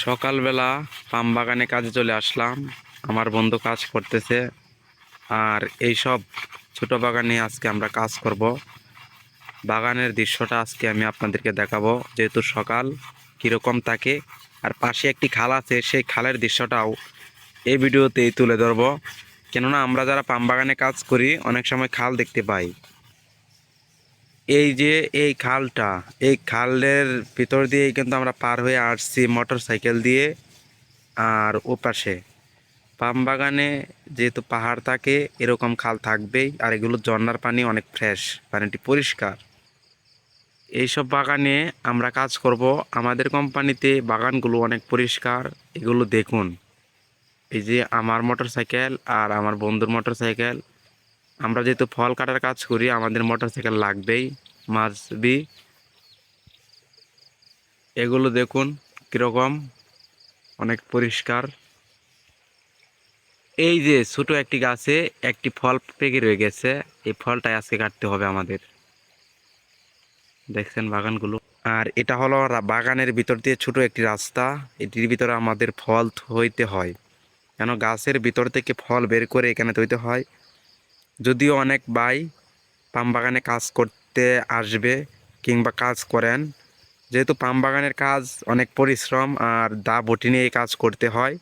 সকালবেলা পাম বাগানে কাজে চলে আসলাম। আমার বন্ধু কাজ করতেছে, আর এইসব ছোট বাগানে আজকে আমরা কাজ করব। বাগানের দৃশ্যটা আজকে আমি আপনাদেরকে দেখাবো, যেহেতু সকাল কীরকম থাকে। আর পাশে একটি খাল আছে, সেই খালের দৃশ্যটাও এই ভিডিওতেই তুলে ধরবো। কেননা আমরা যারা পাম বাগানে কাজ করি অনেক সময় খাল দেখতে পাই। এই যে এই খালটা, এই খালের ভিতর দিয়ে কিন্তু আমরা পার হয়ে আসছি মোটর সাইকেল দিয়ে। আর ওপাশে পাম বাগানে যেহেতু পাহাড় থাকে, এরকম খাল থাকবেই। আর এগুলো ঝর্ণার পানি অনেক ফ্রেশ, পানিটি পরিষ্কার। এইসব বাগানে আমরা কাজ করব। আমাদের কোম্পানিতে বাগানগুলো অনেক পরিষ্কার, এগুলো দেখুন। এই যে আমার মোটর সাইকেল আর আমার বন্ধুর মোটর সাইকেল। আমরা যেহেতু ফল কাটার কাজ করি, আমাদের মোটর সাইকেল লাগবেই, মাস্ট বি। এগুলো দেখুন কীরকম, অনেক পরিষ্কার। এই যে ছোট একটি গাছে একটি ফল পেকে রয়ে গেছে, এই ফলটাই আজকে কাটতে হবে আমাদের। দেখছেন বাগানগুলো। আর এটা হলো বাগানের ভিতর দিয়ে ছোট একটি রাস্তা, এটির ভিতরে আমাদের ফল হইতে হয়। কেন গাছের ভিতর থেকে ফল বের করে এখানে তৈতে হয়। যদিও অনেক ভাই পাম বাগানে কাজ করতে আসবে কিংবা কাজ করেন, যেহেতু পাম বাগানের কাজ অনেক পরিশ্রম আর দা বটি নিয়ে কাজ করতে হয়।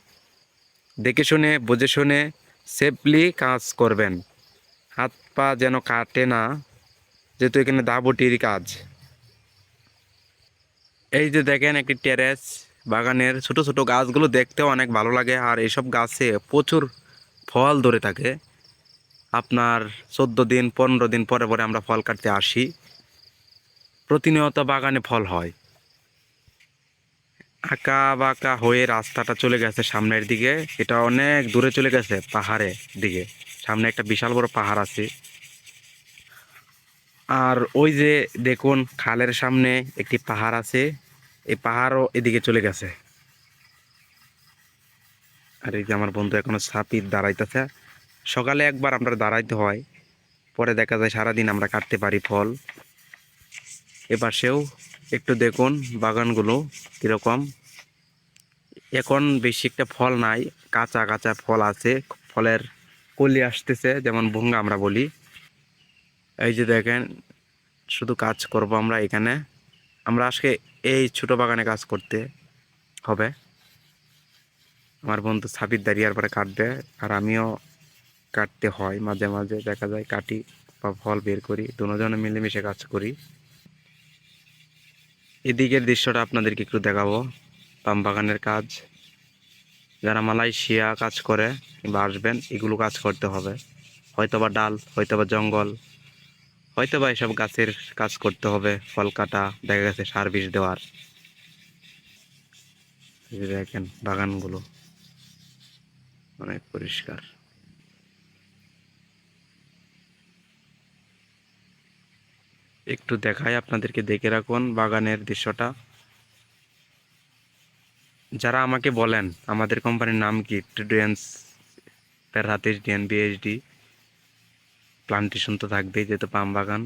দেখে শুনে বুঝে শুনে সেফলি কাজ করবেন, হাত পা যেন কাটে না, যেহেতু এখানে দা বটির কাজ। এই যে দেখেন একটি টেরেস, বাগানের ছোট ছোট গাছগুলো দেখতেও অনেক ভালো লাগে। আর এইসব গাছে প্রচুর ফল ধরে থাকে। আপনার 14 দিন 15 দিন পরে পরে আমরা ফল কাটতে আসি। প্রতিনিয়ত বাগানে ফল হয়। আঁকা বাঁকা হয়ে রাস্তাটা চলে গেছে সামনের দিকে, এটা অনেক দূরে চলে গেছে পাহাড়ের দিকে। সামনে একটা বিশাল বড় পাহাড় আছে। আর ওই যে দেখুন খালের সামনে একটি পাহাড় আছে, এই পাহাড়ও এদিকে চলে গেছে। আর এই যে আমার বন্ধু এখনো ছাপিত দাঁড়াইতেছে। সকালে একবার আমরা দাঁড়াইতে হয়, পরে দেখা যায় সারাদিন আমরা কাটতে পারি ফল। এপাশেও একটু দেখুন বাগানগুলো কীরকম। এখন বেশি একটা ফল নাই, কাঁচা কাঁচা ফল আছে। ফলের কলি আসতেছে, যেমন ভুঙ্গা আমরা বলি। এই যে দেখেন, শুধু কাজ করব আমরা এখানে। আমরা আজকে এই ছোট বাগানে কাজ করতে হবে। আমার বন্ধু ছাপির দাঁড়িয়ার পরে কাটবে, আর আমিও কাটতে হয় মাঝে মাঝে, দেখা যায় কাটি বা ফল বের করি, দুজনে মিলেমিশে কাজ করি। এদিকের দৃশ্যটা আপনাদেরকে একটু দেখাবো, পাম বাগানের কাজ। যারা মালয়েশিয়া কাজ করে কিংবা আসবেন, এগুলো কাজ করতে হবে। হয়তোবা ডাল, হয়তোবা জঙ্গল, হয়তোবা এসব গাছের কাজ করতে হবে। ফল কাটা, দেখা গেছে সার বিষ দেওয়ার। এই যে দেখেন বাগানগুলো অনেক পরিষ্কার। একটু দেখাই আপনাদেরকে, দেখে রাখুন বাগানের দৃশ্যটা। যারা আমাকে বলেন আমাদের কোম্পানির নাম কি, ট্রেডেন্স পেরহাতিস ডিএন বিএইচডি প্লান্টেশন, তো থাকবেই যেহেতু পাম বাগান।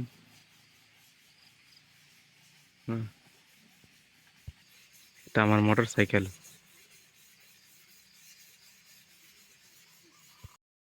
এটা আমার মোটর সাইকেল।